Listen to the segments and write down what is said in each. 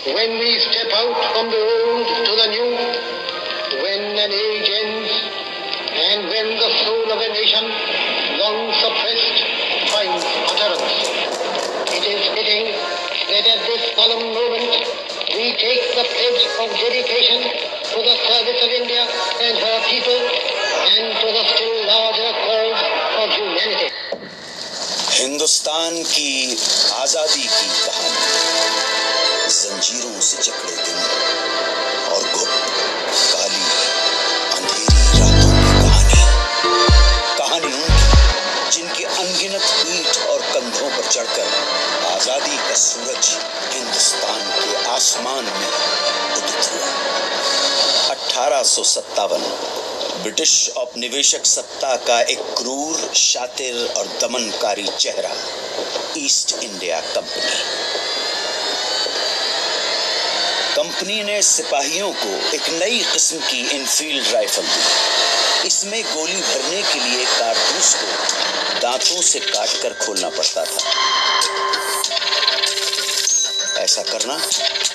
When we step out from the old to the new, when an age ends, and when the soul of a nation, long suppressed, finds utterance, it is fitting that at this solemn moment we take the pledge of dedication to the service of India and her people, and to the still larger cause of humanity. Hindustan की आजादी की कहानी, जंजीरों से जकड़े दिन और गुप्त काली अंधेरी रातों की कहानी। कहानी उनकी जिनके अनगिनत पीठ और कंधों पर चढ़कर आजादी का सूरज हिंदुस्तान के आसमान में उदित हुआ। 1857 ब्रिटिश औपनिवेशिक सत्ता का एक क्रूर, शातिर और दमनकारी चेहरा, ईस्ट इंडिया कंपनी ने सिपाहियों को एक नई किस्म की इनफील्ड राइफल दी। इसमें गोली भरने के लिए कारतूस को दांतों से काटकर खोलना पड़ता था। ऐसा करना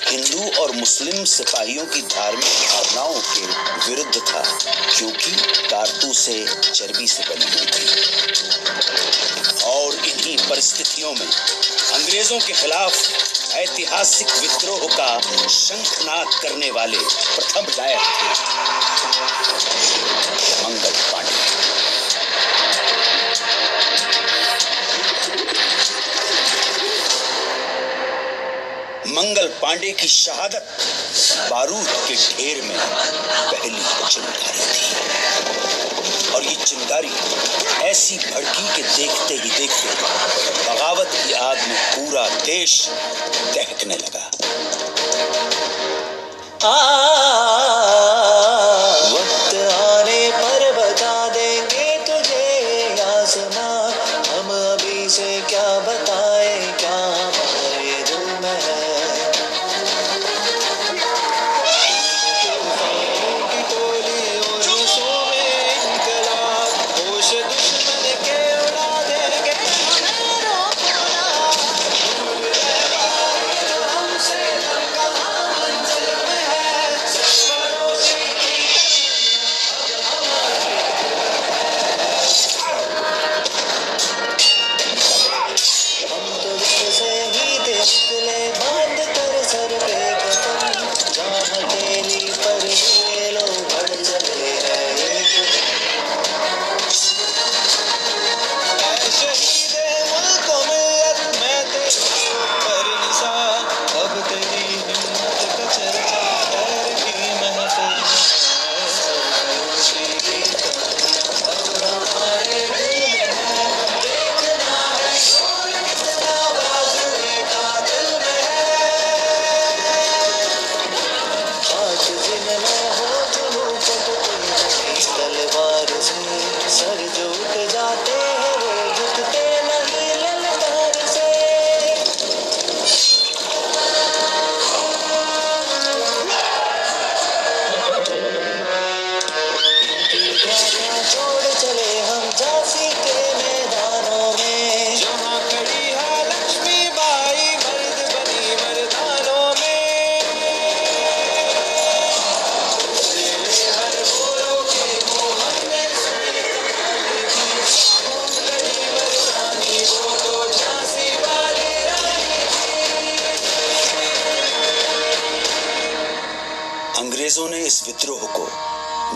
हिंदू और मुस्लिम सिपाहियों की धार्मिक भावनाओं के विरुद्ध था, क्योंकि कारतूसें चर्बी से बनी हुई थी। और इन्हीं परिस्थितियों में अंग्रेजों के खिलाफ ऐतिहासिक विद्रोह का शंखनाद करने वाले प्रथम गायक थे मंगल पांडे। मंगल पांडे की शहादत बारूद के ढेर में पहली चिंगारी थी, और ये चिंगारी ऐसी भड़की कि देखते ही देखते बगावत की आग में पूरा देश दहकने लगा। वक्त आने पर बता देंगे तुझे आसमां, हम अभी से क्या बताए क्या हमारे दिल में है। अंग्रेजों ने इस विद्रोह को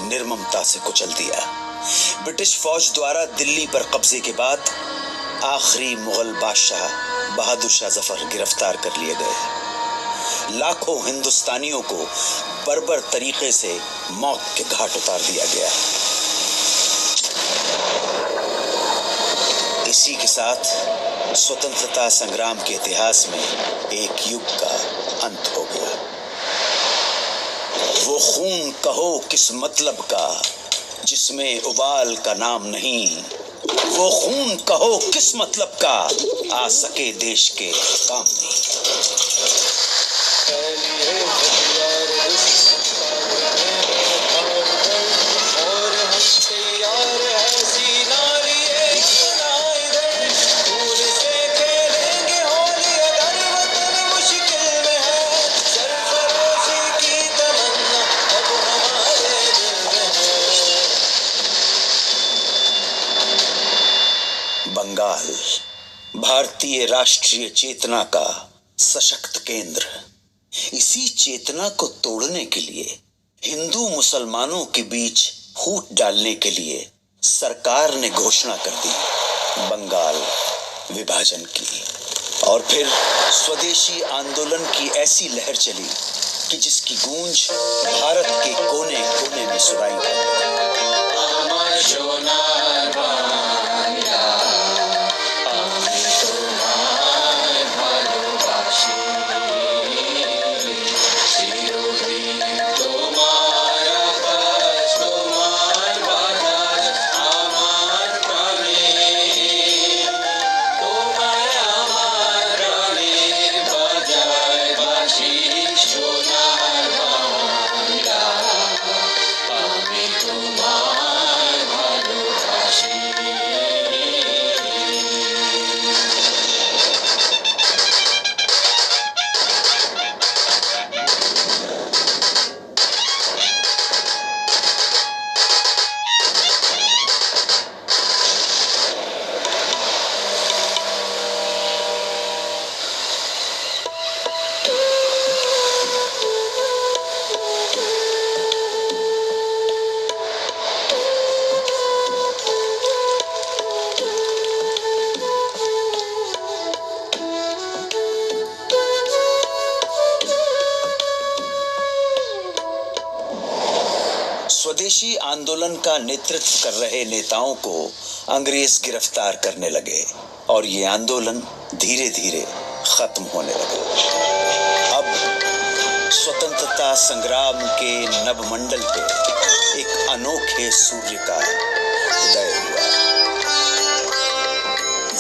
निर्ममता से कुचल दिया। ब्रिटिश फौज द्वारा दिल्ली पर कब्जे के बाद आखिरी मुगल बादशाह बहादुर शाह जफर गिरफ्तार कर लिए गए। लाखों हिंदुस्तानियों को बर्बर तरीके से मौत के घाट उतार दिया गया। इसी के साथ स्वतंत्रता संग्राम के इतिहास में एक युग का अंत हो गया। वो खून कहो किस मतलब का जिसमें उबाल का नाम नहीं, वो खून कहो किस मतलब का आ सके देश के काम नहीं। बंगाल भारतीय राष्ट्रीय चेतना का सशक्त केंद्र। इसी चेतना को तोड़ने के लिए, हिंदू मुसलमानों के बीच फूट डालने के लिए सरकार ने घोषणा कर दी बंगाल विभाजन की। और फिर स्वदेशी आंदोलन की ऐसी लहर चली कि जिसकी गूंज भारत के कोने कोने में सुनाई पड़ी। स्वदेशी आंदोलन का नेतृत्व कर रहे नेताओं को अंग्रेज गिरफ्तार करने लगे और ये आंदोलन धीरे धीरे खत्म होने लगा। अब स्वतंत्रता संग्राम के नभमंडल पे एक अनोखे सूर्य का उदय हुआ।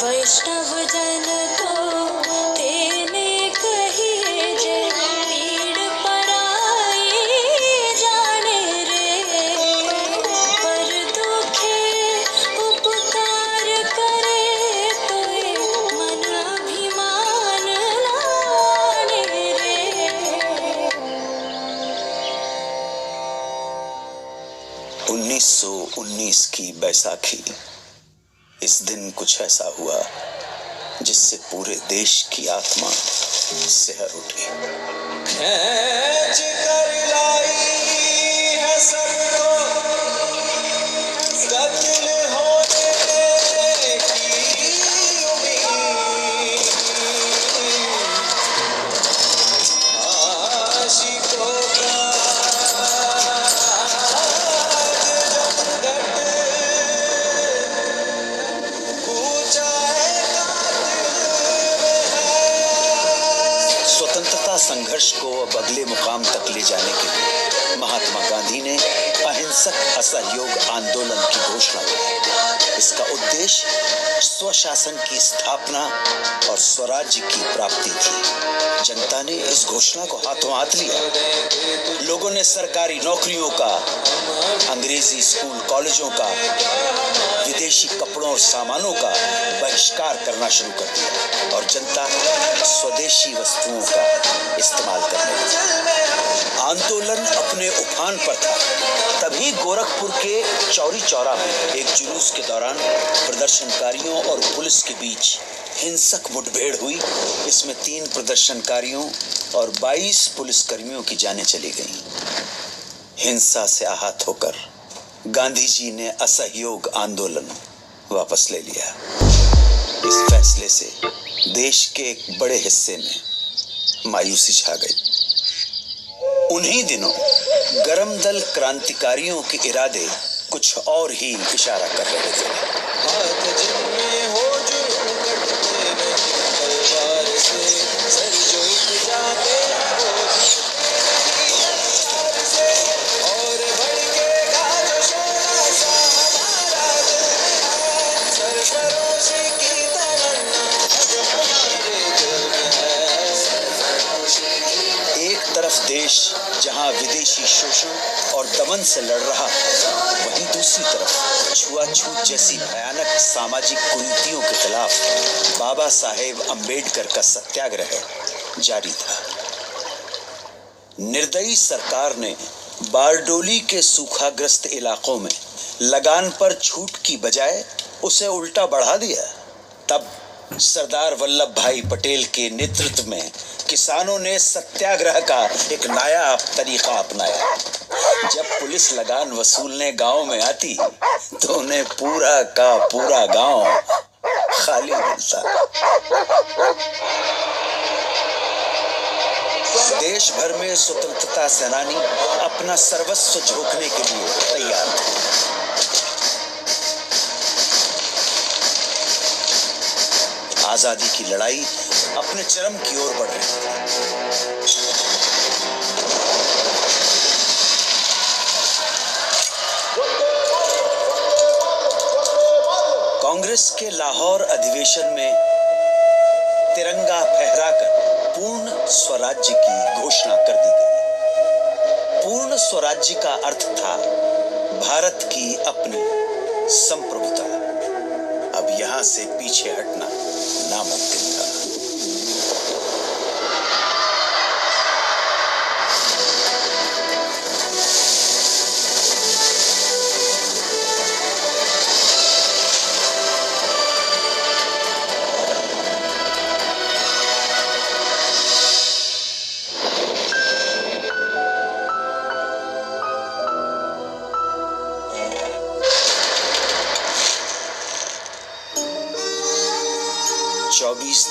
वैष्णव जन तो तेने कहिए जय, पीड़ पराई जाने रे, पर दुखे उपकार करे तोय मन अभिमान लाने रे। 1919 की बैसाखी। इस दिन कुछ ऐसा हुआ जिससे पूरे देश की आत्मा सिहर उठी। खींच कर लाई है सबको कत्ल होने की उम्मीद, आशिकों का जमघट कूचा है कातिल में है। स्वतंत्रता संघर्ष को अब अगले मुकाम तक ले जाने के लिए महात्मा गांधी ने अहिंसक असहयोग आंदोलन की घोषणा की। इसका उद्देश्य स्वशासन की स्थापना और स्वराज्य की प्राप्ति थी। जनता ने इस घोषणा को हाथों हाथ लिया। लोगों ने सरकारी नौकरियों का, अंग्रेजी स्कूल कॉलेजों का, विदेशी कपड़ों और सामानों का बहिष्कार करना शुरू कर दिया और जनता स्वदेशी वस्तुओं का इस्तेमाल करने लगी। आंदोलन अपने उफान पर था। तभी गोरखपुर के चौरी चौरा में एक जुलूस के दौरान प्रदर्शनकारियों और पुलिस के बीच हिंसक मुठभेड़ हुई। इसमें 3 प्रदर्शनकारियों और 22 पुलिसकर्मियों की जानें चली गईं। हिंसा से आहत होकर गांधी जी ने असहयोग आंदोलन वापस ले लिया। इस फैसले से देश के एक बड़े हिस्से में मायूसी छा गई। उन्हीं दिनों गरम दल क्रांतिकारियों के इरादे कुछ और ही इशारा कर रहे थे। हाथ जिनमें हो जुर्म कटते नहीं, तलवार से सर जो उठ जाते हैं वो तलवार से, और भड़केगा जो शोला सा हमारा दिल में है, सरफरोशी की तमन्ना अब हमारे दिल में है। एक तरफ देश जहां विदेशी शोषण और दमन से लड़ रहा, वहीं दूसरी तरफ छुआछूत जैसी भयानक सामाजिक कुरीतियों के खिलाफ बाबा साहेब अम्बेडकर का सत्याग्रह जारी था। निर्दयी सरकार ने बारडोली के सूखाग्रस्त इलाकों में लगान पर छूट की बजाय उसे उल्टा बढ़ा दिया। तब सरदार वल्लभ भाई पटेल के नेतृत्व में किसानों ने सत्याग्रह का एक नायाब तरीका अपनाया। जब पुलिस लगान वसूलने गांव में आती तो उन्हें पूरा का पूरा गांव खाली मिलता। देश भर में स्वतंत्रता सेनानी अपना सर्वस्व झोंकने के लिए तैयार थे। आजादी की लड़ाई अपने चरम की ओर बढ़ रही थी। कांग्रेस के लाहौर अधिवेशन में तिरंगा फहराकर पूर्ण स्वराज्य की घोषणा कर दी गई। पूर्ण स्वराज्य का अर्थ था भारत की अपनी संप्रभुता। अब यहां से पीछे हटना नामुमकिन था।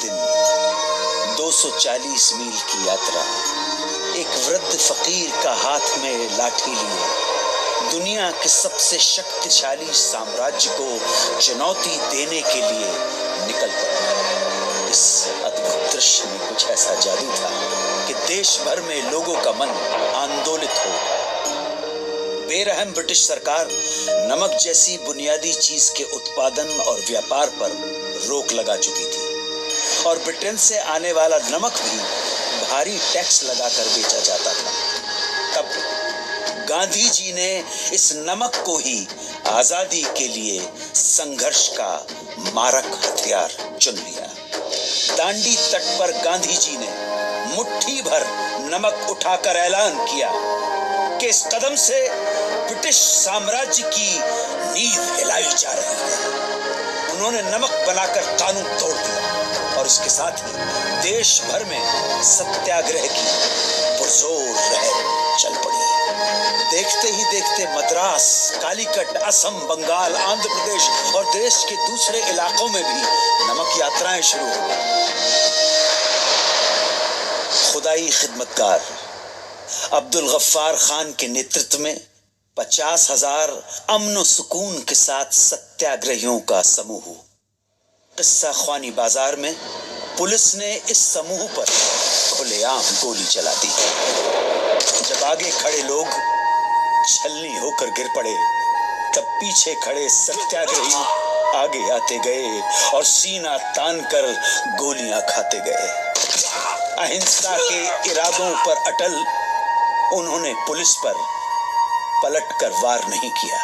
दिन 240 मील की यात्रा। एक वृद्ध फकीर का हाथ में लाठी लिए दुनिया के सबसे शक्तिशाली साम्राज्य को चुनौती देने के लिए निकल पड़ा। इस अद्भुत दृश्य में कुछ ऐसा जादू था कि देश भर में लोगों का मन आंदोलित हो गया। बेरहम ब्रिटिश सरकार नमक जैसी बुनियादी चीज के उत्पादन और व्यापार पर रोक लगा चुकी थी और ब्रिटेन से आने वाला नमक भी भारी टैक्स लगाकर बेचा जाता था। तब गांधी जी ने इस नमक को ही आजादी के लिए संघर्ष का मारक हथियार चुन लिया। दांडी तट पर गांधी जी ने मुट्ठी भर नमक उठाकर ऐलान किया कि इस कदम से ब्रिटिश साम्राज्य की नींव हिलाई जा रही है। उन्होंने नमक बनाकर कानून तोड़ दिया और इसके साथ ही देश भर में सत्याग्रह की पुरजोर लहर चल पड़ी। देखते ही देखते मद्रास, कालीकट, असम, बंगाल, आंध्र प्रदेश और देश के दूसरे इलाकों में भी नमक यात्राएं शुरू हो गई। खुदाई खिदमतगार अब्दुल गफ्फार खान के नेतृत्व में 50,000 अमन सुकून के साथ सत्याग्रहियों का समूह किस्सा ख्वानी बाजार में पुलिस ने इस समूह पर खुलेआम गोली चला दी। जब आगे खड़े लोग छलनी होकर गिर पड़े तब पीछे खड़े सत्याग्रही आगे आते गए और सीना तानकर गोलियां खाते गए। अहिंसा के इरादों पर अटल उन्होंने पुलिस पर पलटकर वार नहीं किया।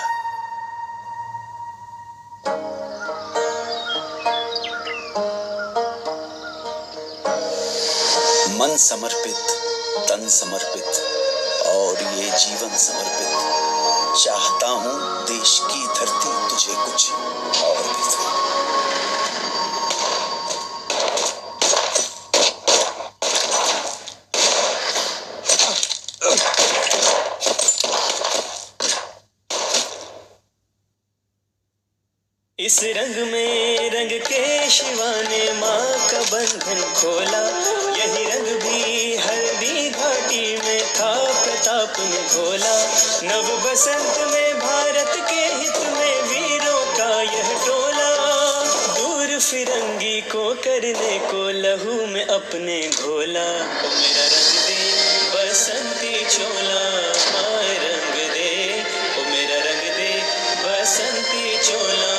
मन समर्पित, तन समर्पित और ये जीवन समर्पित, चाहता हूं देश की धरती तुझे कुछ और भी दे। इस रंग में रंग के शिवा ने माँ का बंधन खोला। यही रंग भी हल्दी घाटी में था, प्रताप ने घोला। नव बसंत में भारत के हित में वीरों का यह टोला। दूर फिरंगी को करने को लहू में अपने घोला। ओ मेरा रंग दे बसंती चोला, माँ रंग दे। ओ मेरा रंग दे बसंती चोला,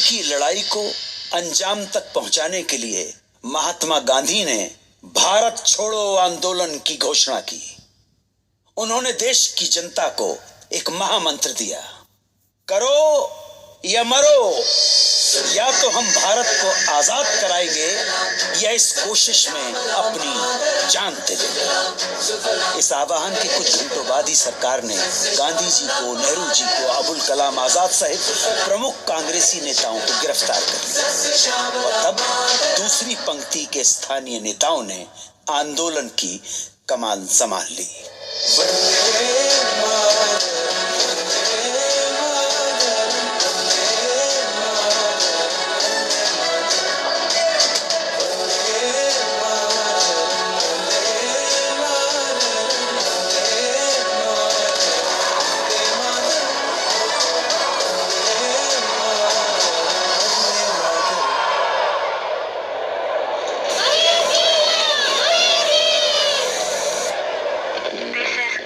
की लड़ाई को अंजाम तक पहुंचाने के लिए महात्मा गांधी ने भारत छोड़ो आंदोलन की घोषणा की। उन्होंने देश की जनता को एक महामंत्र दिया, करो या मरो, या तो हम भारत को आजाद कराएंगे या इस कोशिश में अपनी जान दे देंगे। इस आह्वान के कुछ घंटों बाद ही सरकार ने गांधी जी को, नेहरू जी को, अबुल कलाम आजाद सहित प्रमुख कांग्रेसी नेताओं को गिरफ्तार कर लिया और तब दूसरी पंक्ति के स्थानीय नेताओं ने आंदोलन की कमान संभाल ली।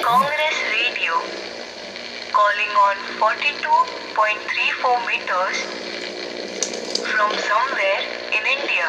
Congress Radio calling on 42.34 meters from somewhere in India.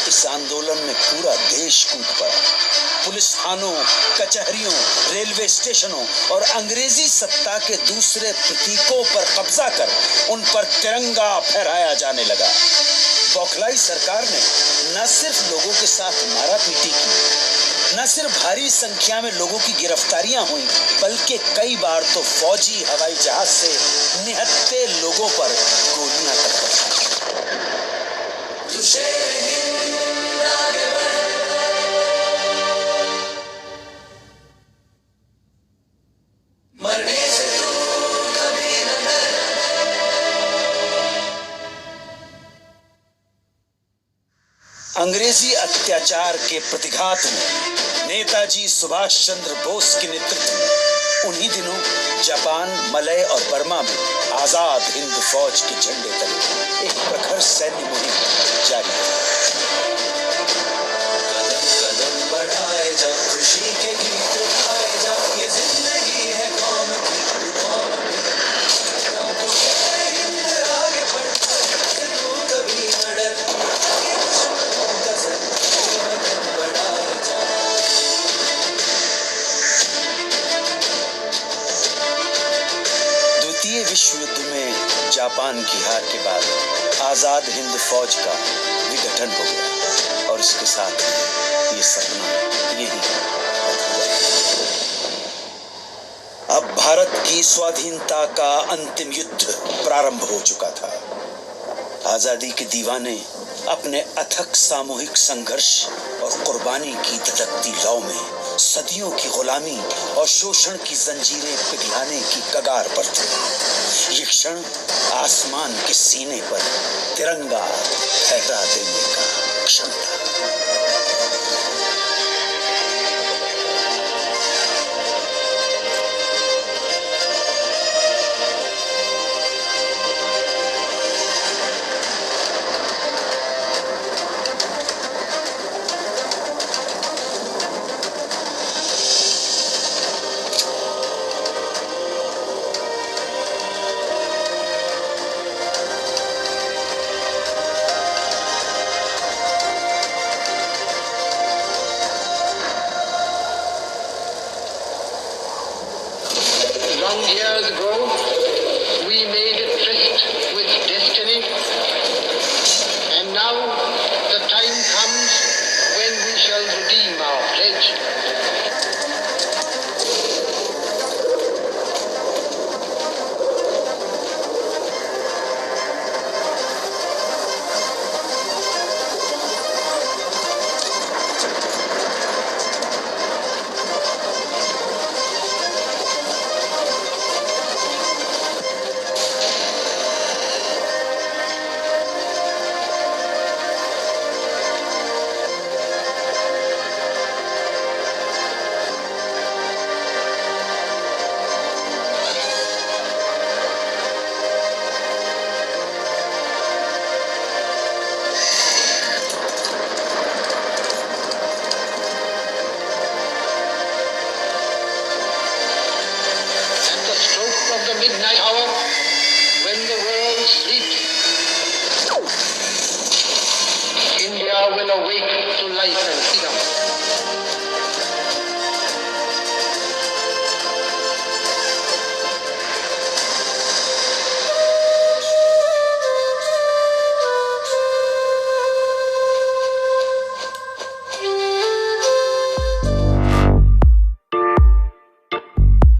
इस आंदोलन में पूरा देश कूद पड़ा। पुलिस थानों, कचहरियों, रेलवे स्टेशनों और अंग्रेजी सत्ता के दूसरे प्रतीकों पर कब्जा कर उन पर तिरंगा फहराया जाने लगा। बौखलाई सरकार ने न सिर्फ लोगों के साथ मारापीटी की, न सिर्फ भारी संख्या में लोगों की गिरफ्तारियां हुई, बल्कि कई बार तो फौजी हवाई जहाज से निहत्थे लोगों पर गोलियां तक बरसाई। अंग्रेजी अत्याचार के प्रतिघात में नेताजी सुभाष चंद्र बोस के नेतृत्व में उन्हीं दिनों जापान, मलय और बर्मा में आजाद हिंद फौज के झंडे तले एक प्रखर सैन्य मुहिम जारी है। कदम बढ़ाए जा, खुशी के गीत गाए जा, ये जिंदगी है कौम की, हिंद आगे बढ़ता है, तू कभी न डर, द्वितीय विश्व युद्ध में जापान की हार के बाद आजाद हिंद फौज का विघटन हो गया और इसके साथ ये सपना यही अब भारत की स्वाधीनता का अंतिम युद्ध प्रारंभ हो चुका था। आजादी के दीवाने अपने अथक सामूहिक संघर्ष और कुर्बानी की धधकती लौ में सदियों की गुलामी और शोषण की जंजीरें पिघलाने की कगार पर थे। ये क्षण आसमान के सीने पर तिरंगा फहरा देने का क्षण था। Long years ago, we awake